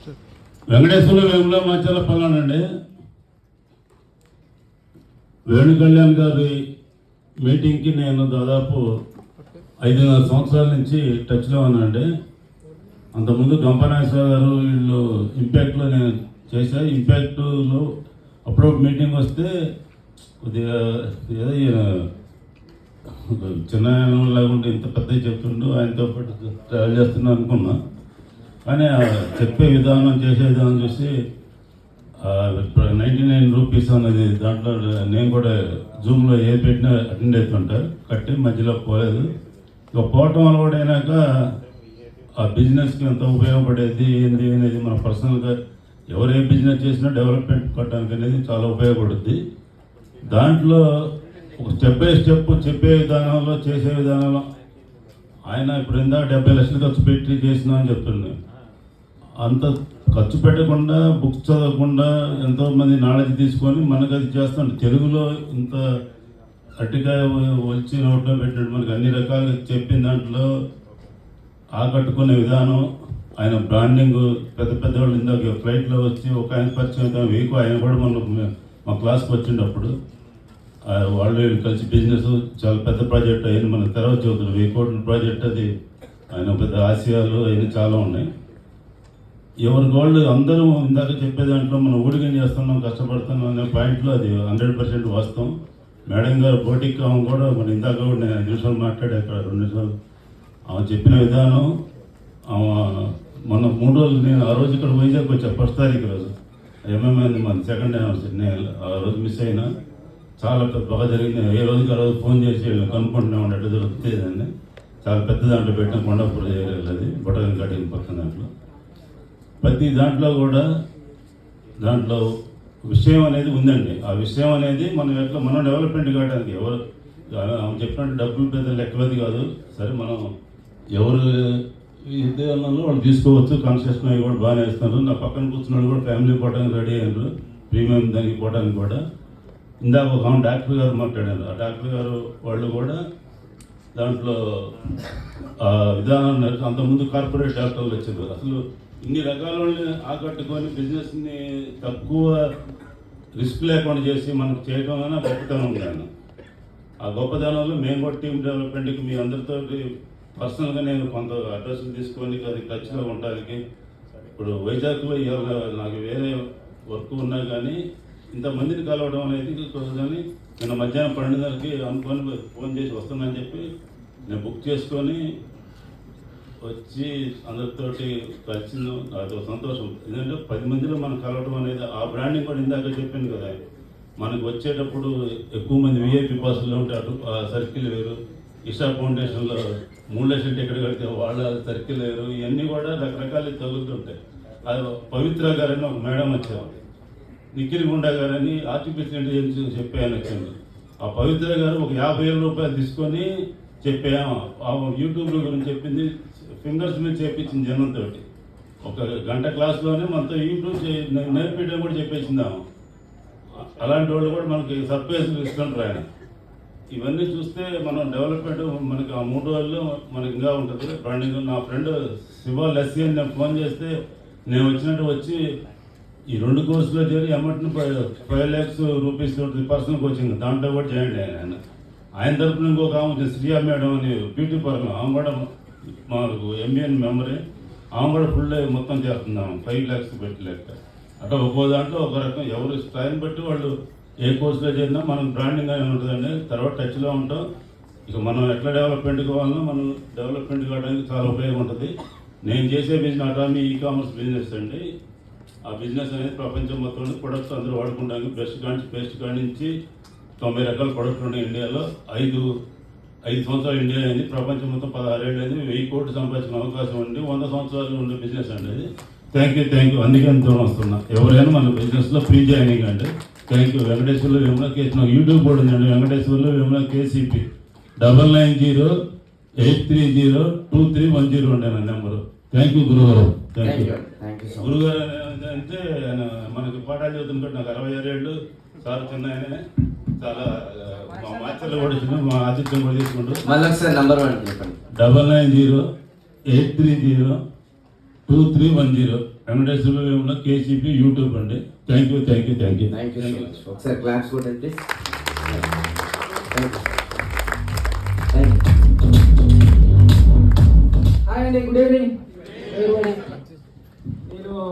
వెంకటేశ్వర వేముల మధ్యలో పల్లానండి. వేణు కళ్యాణ్ గారి మీటింగ్కి నేను దాదాపు 5.5 సంవత్సరాల నుంచి టచ్లో ఉన్నానండి. అంతకుముందు గంపనాగేశ్వర గారు వీళ్ళు ఇంపాక్ట్లో నేను చేశాను. ఇంపాక్ట్లో అప్పుడప్పుడు మీటింగ్ వస్తే కొద్దిగా ఏదో చిన్న లాగా ఉంటే ఇంత పెద్ద చెప్తుండు, ఆయనతో పాటు ట్రావెల్ చేస్తున్నా అనుకున్నా. కానీ చెప్పే విధానం చేసే విధానం చూసి ఇప్పుడు 99 రూపీస్ అన్నది దాంట్లో నేను కూడా జూమ్లో ఏ పెట్టినా అటెండ్ అవుతుంటా, కట్టి మధ్యలో పోలేదు. ఇక పోవటం అలవాడైనాక ఆ బిజినెస్కి ఎంత ఉపయోగపడేది ఏంది అనేది మన పర్సనల్గా ఎవరు ఏ బిజినెస్ చేసినా డెవలప్మెంట్ కొట్టడానికి అనేది చాలా ఉపయోగపడుద్ది. దాంట్లో ఒక స్టెప్ బై స్టెప్ చెప్పే విధానంలో చేసే విధానంలో ఆయన ఇప్పుడు ఇందాక 70 లక్షలు ఖర్చు పెట్టి చేసినా అని చెప్తున్నాను. అంత ఖర్చు పెట్టకుండా బుక్స్ చదవకుండా ఎంతోమంది నాలెడ్జ్ తీసుకొని మనకు అది చేస్తాం. తెలుగులో ఇంత అట్టికాయ వచ్చి నోట్లో పెట్టినట్టు మనకు అన్ని రకాలుగా చెప్పిన దాంట్లో ఆకట్టుకునే విధానం, ఆయన బ్రాండింగ్ పెద్ద పెద్ద వాళ్ళు ఇందాక ఫ్లైట్లో వచ్చి ఒక ఆయన పరిచయం అవుతాం వీకు ఆయన కూడా మా క్లాస్కి వచ్చినప్పుడు వాళ్ళు కలిసి బిజినెస్ చాలా పెద్ద ప్రాజెక్ట్ అయింది. మనకు తర్వాత చదువుతారు 1000 కోట్ల ప్రాజెక్ట్. అది ఆయన పెద్ద ఆశయాలు అవన్నీ చాలా ఉన్నాయి. ఎవరికి వాళ్ళు అందరూ ఇందాక చెప్పే దాంట్లో మనం ఊడిగం చేస్తున్నాం, కష్టపడుతున్నాం అనే పాయింట్లో అది 100% వాస్తవం. మేడం గారు బోటిక్ ఆమె కూడా మన ఇందాక కూడా నేను 5 నిమిషాలు మాట్లాడే అక్కడ 2 నిమిషాలు ఆమె చెప్పిన విధానం. ఆమె మొన్న 3 రోజులు నేను ఆ రోజు ఇక్కడ వైజాగ్ వచ్చా, 1వ తారీఖు రోజు ఎంఎంఐ మన 2nd యానివర్సరీ. నేను ఆ రోజు మిస్ అయినా, చాలా బాగా జరిగింది. ఏ రోజుకి ఆ రోజు ఫోన్ చేసి కనుక్కుంటున్నా ఉండేట్టు దొరుకుతుందని చాలా పెద్ద దాంట్లో పెట్టిన కొండాపూర్ ఏరియాలో, అది బొటన్ కటింగ్ పక్కన దాంట్లో. ప్రతి దాంట్లో కూడా దాంట్లో విషయం అనేది ఉందండి. ఆ విషయం అనేది మనం ఎట్లా మనం డెవలప్మెంట్ కావడానికి ఎవరు చెప్పినట్టు డబ్బులు పెద్ద లెక్కలది కాదు. సరే మనం ఎవరు విధానంలో వాళ్ళు తీసుకోవచ్చు, కన్సెషన్ అవి కూడా బాగానే ఇస్తున్నారు. నా పక్కన కూర్చున్నాడు కూడా ఫ్యామిలీ పోవడానికి రెడీ అయ్యారు, ప్రీమియం దానికి పోవడానికి కూడా. ఇందాక ఒక డాక్టర్ గారు మాట్లాడారు, ఆ డాక్టర్ గారు వాళ్ళు కూడా దాంట్లో విధానం అంతకుముందు కార్పొరేట్ డాక్టర్లు వచ్చారు. అసలు ఇన్ని రకాల వాళ్ళని ఆకట్టుకొని బిజినెస్ని తక్కువ రిస్క్ లేకుండా చేసి మనకు చేయడం అనే గొప్పతనం ఉంది. ఆ గొప్పతనంలో మేము కూడా టీమ్ డెవలప్మెంట్కి మీ అందరితో పర్సనల్గా నేను కొంత అడ్రస్లు తీసుకొని అది టచ్లో ఉండడానికి. ఇప్పుడు వైజాగ్లో ఇవాళ నాకు వేరే వర్క్ ఉన్నా కానీ ఇంతమందిని కలవడం అనేది కానీ నిన్న మధ్యాహ్నం 12:30కి అనుకొని ఫోన్ చేసి వస్తానని చెప్పి నేను బుక్ చేసుకొని వచ్చి అందరితోటి కలిసింది. అదో సంతోషం. ఎందుకంటే 10 మందిలో మనం కలవడం అనేది ఆ బ్రాండింగ్ కూడా ఇందాక చెప్పాను కదా. మనకు వచ్చేటప్పుడు ఎక్కువ మంది విఐపి పాసుల్లో ఉంటారు, ఆ సర్కిల్ వేరు. ఇషా ఫౌండేషన్లో 3 లక్షలు టికెట్ కడితే వాళ్ళ సర్కిల్ వేరు. ఇవన్నీ కూడా రకరకాలు తగులుతుంటాయి. అది పవిత్ర గారని ఒక మేడం వచ్చారు, నిఖిల్ గుండా గారని ఆర్టిఫిషియల్ ఇంటెలిజెన్స్ చెప్పే ఆయన వచ్చింది. ఆ పవిత్ర గారు ఒక 50,000 రూపాయలు తీసుకొని చెప్పాము. ఆ యూట్యూబ్లో గురించి చెప్పింది, ఫింగర్స్ మీద చేపించింది జనంతో. 1 గంట క్లాస్లోనే మనతో యూట్యూబ్ నేర్పించడం కూడా చెప్పేసిందాము. అలాంటి వాళ్ళు కూడా మనకి సర్ప్రైజ్ ఇస్తుంటారు ఆయన. ఇవన్నీ చూస్తే మనం డెవలప్మెంట్ మనకి ఆ 3 రోజుల్లో మనకి ఇంకా ఉంటుంది బ్రాండింగ్. నా ఫ్రెండ్ శివ లస్సీ అని నేను ఫోన్ చేస్తే నేను వచ్చినట్టు వచ్చి ఈ 2 కోర్సులో చేరి అమౌంట్ని 5 lakhs రూపీస్ పర్సనల్ కోచింగ్ దాంట్లో కూడా చేయండి ఆయన తరఫున. ఇంకొక ఆమె శ్రీయా మేడం అని బ్యూటీ పార్లర్, ఆమె కూడా మాకు ఎంబీఎన్ మెంబరే. ఆమె కూడా ఫుల్ డే మొత్తం చేస్తున్నాము 5 lakhs పెట్టి లెక్క. అట్లా ఒక్కో దాంట్లో ఒక రకం ఎవరు స్థాయిని బట్టి వాళ్ళు ఏ కోర్సులో చేరినా మనం బ్రాండింగ్ అనేది ఉంటుందండి. తర్వాత టచ్లో ఉంటాం. ఇక మనం ఎట్లా డెవలప్మెంట్ కావాలన్నా మనం డెవలప్మెంట్ కావడానికి చాలా ఉపయోగం ఉంటుంది. నేను చేసే బిజినెస్ అటామీ ఈకామర్స్ బిజినెస్ అండి. ఆ బిజినెస్ అనేది ప్రపంచం మొత్తం ప్రొడక్ట్స్ అందరూ వాడుకుంటానికి పేస్ట్ కాడి నుంచి 90 రకాల ప్రొడక్ట్లు ఉన్నాయి ఇండియాలో. 5 సంవత్సరాలు ఇండియా అయింది, ప్రపంచం మొత్తం 16 ఏళ్ళు అయింది. 1000 కోట్లు సంపాదించిన అవకాశం ఉంది. 100 సంవత్సరాలు ఉండే బిజినెస్ అండి అది. Thank you. అందుకే ఎంతో వస్తున్నా. ఎవరైనా మన బిజినెస్లో ఫ్రీ జాయినింగ్ అంటే థ్యాంక్ యూ. వెంకటేశ్వర్లో విమలా కేసు నాకు యూట్యూబ్ కూడా ఉందండి. వెంకటేశ్వర్లో విమలా కేసీపీ 9908302310 ఉండే నా నెంబరు. థ్యాంక్ యూ గురుగారు. థ్యాంక్ యూ గురుగారు. అంటే ఆయన మనకి పాఠాలు చదువుతుంటే నాకు 66 ఏళ్ళు. సార్ చిన్న ఆయనే, చాలా మా మాచర్లు కూడా చిన్న, మా ఆతిథ్యం కూడా తీసుకుంటారు. 9908302310. గురుగారు వెంకటేశ్వర ఉన్న కేసీపీ యూట్యూబ్ అండి. Thank you. Thank you so much. ఒకసారి క్లాప్స్ కొట్టండి ప్లీజ్. హాయ్ అండి, గుడ్ ఈవినింగ్.